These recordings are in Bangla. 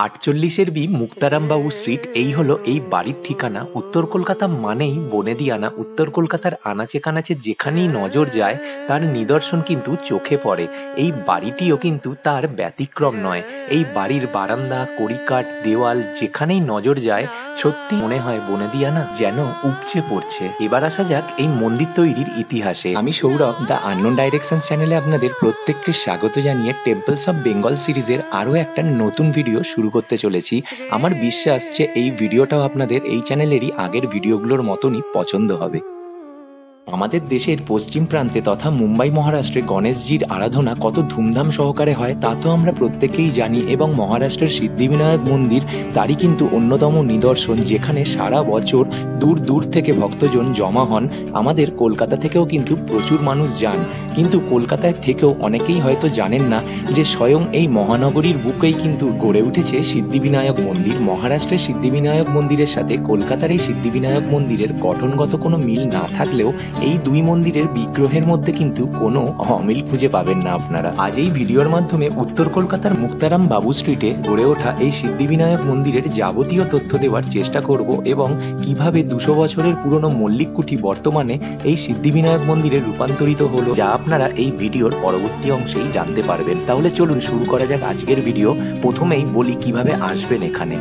48 বি মুক্তারামবাবু স্ট্রিট এই হলো এই বাড়ির ঠিকানা। উত্তর কলকাতা মানেই বনেদিয়ানা। উত্তর কলকাতার আনাচে কানাচে যেখানেই নজর যায় তার নিদর্শন কিন্তু চোখে পড়ে। এই বাড়িটিও কিন্তু তার ব্যতিক্রম নয়। এই বাড়ির বারান্দা, কড়িকাঠ, দেওয়াল যেখানেই নজর যায় সত্যি মনে হয় বনেদিয়ানা যেন উপচে পড়ছে। এবার আসা যাক এই মন্দির তৈরির ইতিহাসে। আমি সৌরভ, দ্য আননোন ডাইরেকশনস চ্যানেলে আপনাদের প্রত্যেককে স্বাগত জানিয়ে টেম্পলস অফ বেঙ্গল সিরিজের আরও একটা নতুন ভিডিও শুরু করতে চলেছি। আমার বিশ্বাস যে এই ভিডিওটাও আপনাদের এই চ্যানেলেরই আগের ভিডিওগুলোর মতনই পছন্দ হবে। আমাদের দেশের পশ্চিম প্রান্তে তথা মুম্বাই মহারাষ্ট্রে গণেশজির আরাধনা কত ধুমধাম সহকারে হয় তা তো আমরা প্রত্যেকেই জানি, এবং মহারাষ্ট্রের সিদ্ধিবিনায়ক মন্দির তারই কিন্তু অন্যতম নিদর্শন, যেখানে সারা বছর দূর দূর থেকে ভক্তজন জমা হন। আমাদের কলকাতা থেকেও কিন্তু প্রচুর মানুষ যান, কিন্তু কলকাতায় থেকেও অনেকেই হয়তো জানেন না যে স্বয়ং এই মহানগরীর বুকেই কিন্তু গড়ে উঠেছে সিদ্ধিবিনায়ক মন্দির। মহারাষ্ট্রের সিদ্ধিবিনায়ক মন্দিরের সাথে কলকাতার এই সিদ্ধিবিনায়ক মন্দিরের গঠনগত কোনো মিল না থাকলেও এই দুই মন্দিরের বিগ্রহের মধ্যে কিন্তু কোনো অমিল খুঁজে পাবেন না আপনারা। আজ এই ভিডিওর মাধ্যমে উত্তর কলকাতার মুক্তারাম বাবু স্ট্রিটে গড়ে ওঠা এই সিদ্ধিবিনায়ক মন্দিরের যাবতীয় তথ্য দেওয়ার চেষ্টা করব, এবং কিভাবে 200 বছরের পুরনো মল্লিক কুঠি বর্তমানে এই সিদ্ধিবিনায়ক মন্দিরে রূপান্তরিত হলো, যা আপনারা এই ভিডিওর পরবর্তী অংশেই জানতে পারবেন। তাহলে চলুন শুরু করা যাক আজকের ভিডিও। প্রথমেই বলি কিভাবে আসবেন এখানে।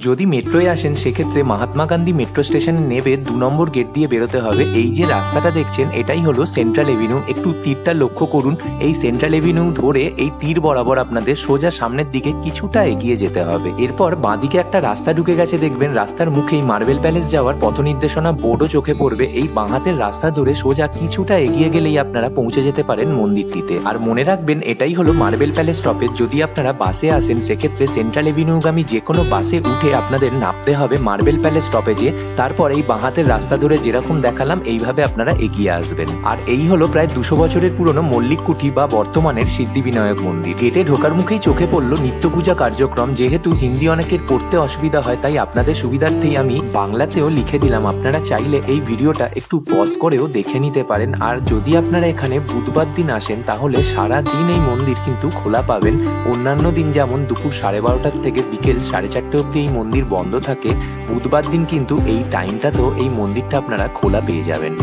যদি মেট্রোয় আসেন সেক্ষেত্রে মহাত্মা গান্ধী মেট্রো স্টেশনে নেবে 2 নম্বর গেট দিয়ে বেরোতে হবে। এই যে রাস্তাটা দেখছেন এটাই হলো সেন্ট্রাল এভিনিউ। একটু তীরটা লক্ষ্য করুন। এই সেন্ট্রাল এভিনিউ ধরে এই তীর বরাবর আপনাদের সোজা সামনের দিকে কিছুটা এগিয়ে যেতে হবে। এরপর বাঁদিকে একটা রাস্তা ঢুকে গেছে দেখবেন। রাস্তার মুখেই মার্বেল প্যালেস যাওয়ার পথ নির্দেশনা বোর্ডও চোখে পড়বে। এই বাঁ হাতের রাস্তা ধরে সোজা কিছুটা এগিয়ে গেলেই আপনারা পৌঁছে যেতে পারেন মন্দিরটিতে। আর মনে রাখবেন এটাই হলো মার্বেল প্যালেস স্টপেজ। যদি আপনারা বাসে আসেন সেক্ষেত্রে সেন্ট্রাল এভিনিউগামী যে কোনো বাসে উঠে আপনাদের নামতে হবে মার্বেল প্যালেস স্টপেজে। তারপর এই বাঁ হাতের রাস্তা ধরে যেরকম দেখালাম এইভাবে আপনারা এগিয়ে আসবেন। আর এই হলো প্রায় 200 বছরের পুরনো মল্লিক কুঠি বা বর্তমানের সিদ্ধিবিনায়ক মন্দির। গেটে ঢোকার মুখেই চোখে পড়লো নিত্য পূজা কার্যক্রম। যেহেতু হিন্দি অনেকের পড়তে অসুবিধা হয় তাই আপনাদের সুবিধার্থেই আমি বাংলাতেও লিখে দিলাম। আপনারা চাইলে এই ভিডিওটা একটু পজ করেও দেখে নিতে পারেন। আর যদি আপনারা এখানে বুধবার দিন আসেন তাহলে সারা দিন এই মন্দির কিন্তু খোলা পাবেন। অন্যান্য দিন যেমন দুপুর 12:30 থেকে বিকেল 4:30 অবধি এই মন্দির বন্ধ থাকে, বুধবার দিন কিন্তু এই টাইমটাতেও এই মন্দিরটা আপনারা খোলা পেয়ে যাবেন।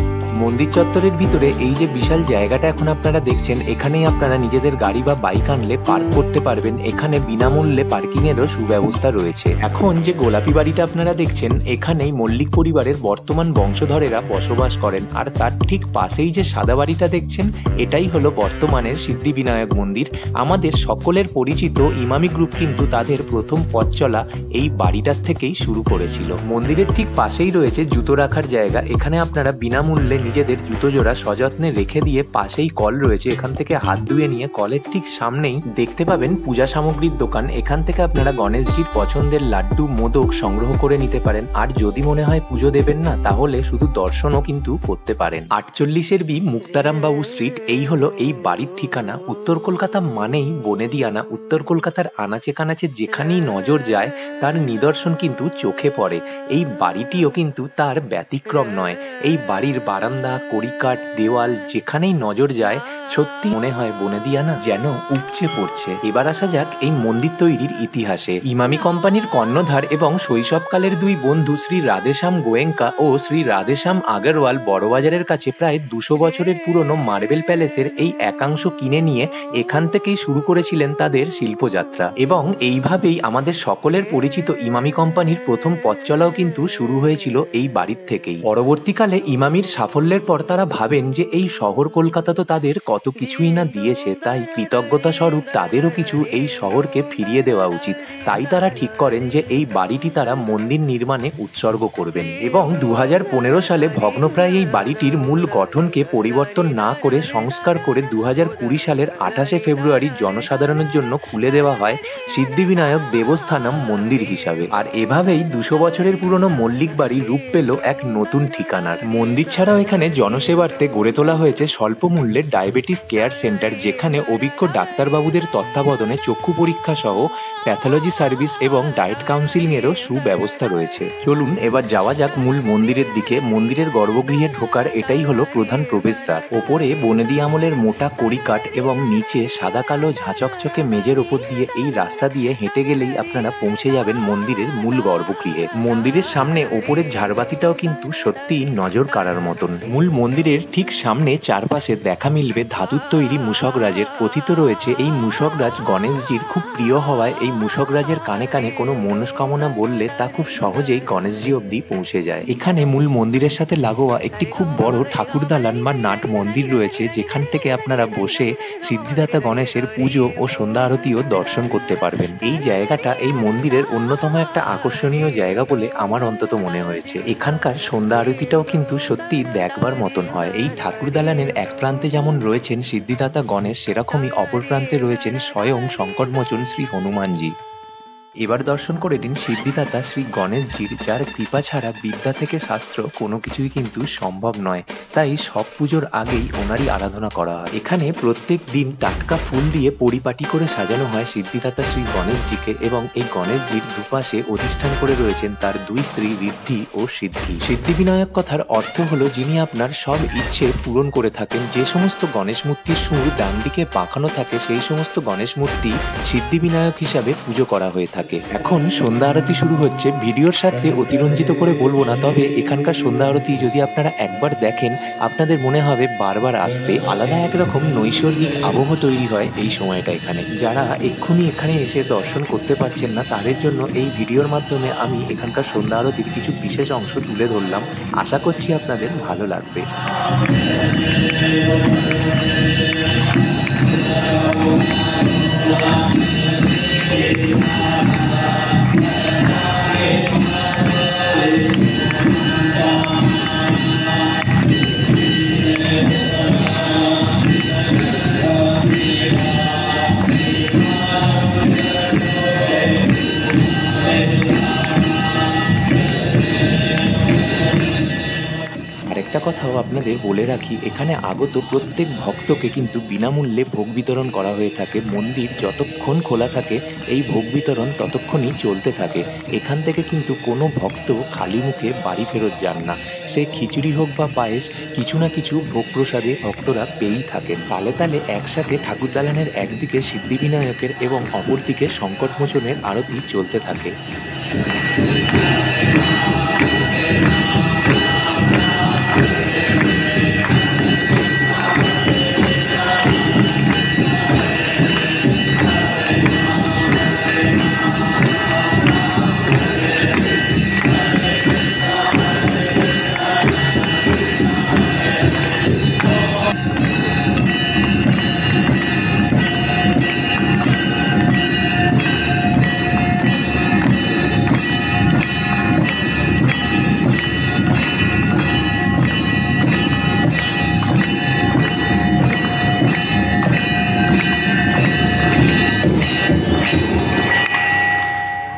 মন্দির চত্বরের ভিতরে এই যে বিশাল জায়গাটা এখন আপনারা দেখছেন, এখানেই আপনারা নিজেদের গাড়ি বা বাইক আনলে পার্ক করতে পারবেন। এখানে বিনামূল্যে পার্কিং এরও সুব্যবস্থা রয়েছে। এখন যে গোলাপি বাড়িটা আপনারা দেখছেন এখানেই মল্লিক পরিবারের বর্তমান বংশধরেরা বসবাস করেন। আর তার ঠিক পাশেই যে সাদা বাড়িটা দেখছেন এটাই হলো বর্তমানের সিদ্ধিবিনায়ক মন্দির। আমাদের সকলের পরিচিত ইমামি গ্রুপ কিন্তু তাদের প্রথম পথ চলা এই বাড়িটার থেকেই শুরু করেছিল। মন্দিরের ঠিক পাশেই রয়েছে জুতো রাখার জায়গা। এখানে আপনারা বিনামূল্যে নিজেদের জুতো জোড়া সযত্নে রেখে দিয়ে, পাশেই কল রয়েছে, এখান থেকে হাত ধুয়ে নিয়ে কলের ঠিক সামনেই দেখতে পাবেন পূজা সামগ্রীর দোকান। এখান থেকে আপনারা গণেশজির পছন্দের লাড্ডু, মোদক সংগ্রহ করে নিতে পারেন। আর যদি মনে হয় পুজো দেবেন না তাহলে শুধু দর্শনও কিন্তু করতে পারেন। 48 বি মুক্তারামবাবু স্ট্রিট এই হলো এই বাড়ির ঠিকানা। উত্তর কলকাতা মানেই বনেদিয়ানা। উত্তর কলকাতার আনাচে কানাচে যেখানেই নজর যায় তার নিদর্শন কিন্তু চোখে পড়ে। এই বাড়িটিও কিন্তু তার ব্যতিক্রম নয়। এই বাড়ির বারান্দা, কড়িকাঠ, দেওয়াল যেখানেই নজর যায় সত্যি মনে হয় বনেদিয়ানা যেন উপচে পড়ছে। এবার আসা যাক এই মন্দির তৈরির ইতিহাসে। ইমামি কোম্পানির কর্ণধার এবং শৈশবকালের দুই বন্ধু শ্রী রাধেশ্যাম গোয়েঙ্কা ও শ্রী রাধেশ্যাম আগরওয়াল বড়বাজারের কাছে প্রায় 200 বছরের পুরনো মার্বেল প্যালেসের এই একাংশ কিনে নিয়ে এখান থেকেই শুরু করেছিলেন তাদের শিল্পযাত্রা। এবং এইভাবেই আমাদের সকলের পরিচিত ইমামি কোম্পানির প্রথম পথ চলাও কিন্তু শুরু হয়েছিল এই বাড়ির থেকেই। পরবর্তীকালে ইমামির সাফল্যের পর তারা ভাবেন যে এই শহর কলকাতা তো তাদের কত কিছুই না দিয়েছে, তাই কৃতজ্ঞতা স্বরূপ তাদেরও কিছু এই শহরকে ফিরিয়ে দেওয়া উচিত। তাই তারা ঠিক করেন যে এই বাড়িটি তারা মন্দির নির্মাণে উৎসর্গ করবেন। এবং 2015 সালে ভগ্নপ্রায় এই বাড়িটির মূল গঠনকে পরিবর্তন না করে সংস্কার করে 2020 সালের 28 ফেব্রুয়ারি জনসাধারণের জন্য খুলে দেওয়া হয় সিদ্ধিবিনায়ক দেবস্থানম মন্দির হিসাবে। আর এভাবেই 200 বছরের পুরনো মল্লিক বাড়ি রূপ পেল এক নতুন ঠিকানার। মন্দির ছাড়াও এখানে এখানে জনসেবার্থে গড়ে তোলা হয়েছে স্বল্প মূল্যের ডায়াবেটিস কেয়ার সেন্টার, যেখানে অভিজ্ঞ ডাক্তারবাবুদের তত্ত্বাবধানে চক্ষু পরীক্ষা সহ প্যাথোলজি সার্ভিস এবং ডায়েট কাউন্সিলিং এরও সুব্যবস্থা রয়েছে। চলুন এবার যাওয়া যাক মূল মন্দিরের দিকে। মন্দিরের গর্ভগৃহে ঢোকার এটাই হলো প্রধান প্রবেশদ্বার। ওপরে বনেদি আমলের মোটা কড়িকাঠ এবং নিচে সাদা কালো ঝাঁচকচকে মেঝের ওপর দিয়ে এই রাস্তা দিয়ে হেঁটে গেলেই আপনারা পৌঁছে যাবেন মন্দিরের মূল গর্ভগৃহে। মন্দিরের সামনে ওপরের ঝাড়বাতিটাও কিন্তু সত্যি নজর কাড়ার মতন। মূল মন্দিরের ঠিক সামনে চারপাশে দেখা মিলবে ধাতুর তৈরি মূষকরাজের। কথিত রয়েছে এই মূষকরাজ গণেশজির খুব প্রিয় হওয়ায় এই মূষকরাজের কানে কানে কোনো মনস্কামনা বললে তা খুব সহজেই গণেশজি অবধি পৌঁছে যায়। এখানে মূল মন্দিরের সাথে লাগোয়া একটি খুব বড় ঠাকুর দালান বা নাট মন্দির রয়েছে, যেখান থেকে আপনারা বসে সিদ্ধিদাতা গণেশের পুজো ও সন্ধ্যা আরতিও দর্শন করতে পারবেন। এই জায়গাটা এই মন্দিরের অন্যতম একটা আকর্ষণীয় জায়গা বলে আমার অন্তত মনে হয়েছে। এখানকার সন্ধ্যা আরতিটাও কিন্তু সত্যি দেখবার মতন হয়। এই ঠাকুর দালানের এক প্রান্তে যেমন রয়েছেন সিদ্ধিদাতা গণেশ, সেরকমই অপর প্রান্তে রয়েছেন স্বয়ং সংকটমোচন শ্রী হনুমানজি। এবার দর্শন করে নিন সিদ্ধিদাতা শ্রী গণেশজির, যার কৃপা ছাড়া বিদ্যা থেকে শাস্ত্র কোনো কিছুই কিন্তু সম্ভব নয়। তাই সব পুজোর আগেই ওনারই আরাধনা করা হয়। এখানে প্রত্যেক দিন টাটকা ফুল দিয়ে পরিপাটি করে সাজানো হয় সিদ্ধিদাতা শ্রী গণেশজিকে, এবং এই গণেশজির দুপাশে অধিষ্ঠান করে রয়েছেন তার দুই স্ত্রী ঋদ্ধি ও সিদ্ধি। সিদ্ধিবিনায়ক কথার অর্থ হলো যিনি আপনার সব ইচ্ছে পূরণ করে থাকেন। যে সমস্ত গণেশ মূর্তির সুর ডান দিকে বাঁকানো থাকে সেই সমস্ত গণেশ মূর্তি সিদ্ধিবিনায়ক হিসাবে পুজো করা হয়ে থাকে। এখন সন্ধ্যা আরতি শুরু হচ্ছে। ভিডিওর সাথে অতিরঞ্জিত করে বলবো না, তবে এখানকার সন্ধ্যা আরতি যদি আপনারা একবার দেখেন আপনাদের মনে হবে বারবার আসতে। আলাদা একরকম নৈসর্গিক আবহ তৈরি হয় এই সময়টা এখানে। যারা এক্ষুনি এখানে এসে দর্শন করতে পারছেন না তাদের জন্য এই ভিডিওর মাধ্যমে আমি এখানকার সন্ধ্যা আরতির কিছু বিশেষ অংশ তুলে ধরলাম। আশা করছি আপনাদের ভালো লাগবে। আরেকটা কথাও আপনাদের বলে রাখি, এখানে আগত প্রত্যেক ভক্তকে কিন্তু বিনামূল্যে ভোগ বিতরণ করা হয়ে থাকে। মন্দির যতক্ষণ খোলা থাকে এই ভোগ বিতরণ ততক্ষণই চলতে থাকে। এখান থেকে কিন্তু কোনো ভক্ত খালি মুখে বাড়ি ফেরত যান না। সে খিচুড়ি হোক বা পায়েস, কিছু না কিছু ভোগ প্রসাদে ভক্তরা পেয়েই থাকেন। তালে তালে একসাথে ঠাকুর দালানের একদিকে সিদ্ধিবিনায়কের এবং অপরদিকে সংকটমোচনের আরতি চলতে থাকে।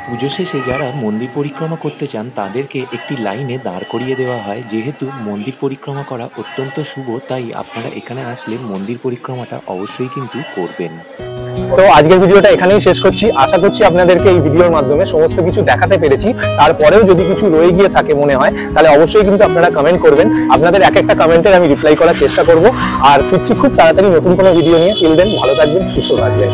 পুজো শেষে যারা মন্দির পরিক্রমা করতে চান তাদেরকে একটি লাইনে দাঁড় করিয়ে দেওয়া হয়। যেহেতু মন্দির পরিক্রমা করা অত্যন্ত শুভ, তাই আপনারা এখানে আসলে মন্দির পরিক্রমাটা অবশ্যই কিন্তু করবেন। তো আজকের ভিডিওটা এখানেই শেষ করছি। আশা করছি আপনাদেরকে এই ভিডিওর মাধ্যমে সমস্ত কিছু দেখাতে পেরেছি। তারপরেও যদি কিছু রয়ে গিয়ে থাকে মনে হয় তাহলে অবশ্যই কিন্তু আপনারা কমেন্ট করবেন। আপনাদের এক একটা কমেন্টের আমি রিপ্লাই করার চেষ্টা করব। আর ফিরছি খুব তাড়াতাড়ি নতুন কোনো ভিডিও নিয়ে। টিল দেন ভালো থাকবেন, সুস্থ থাকবেন।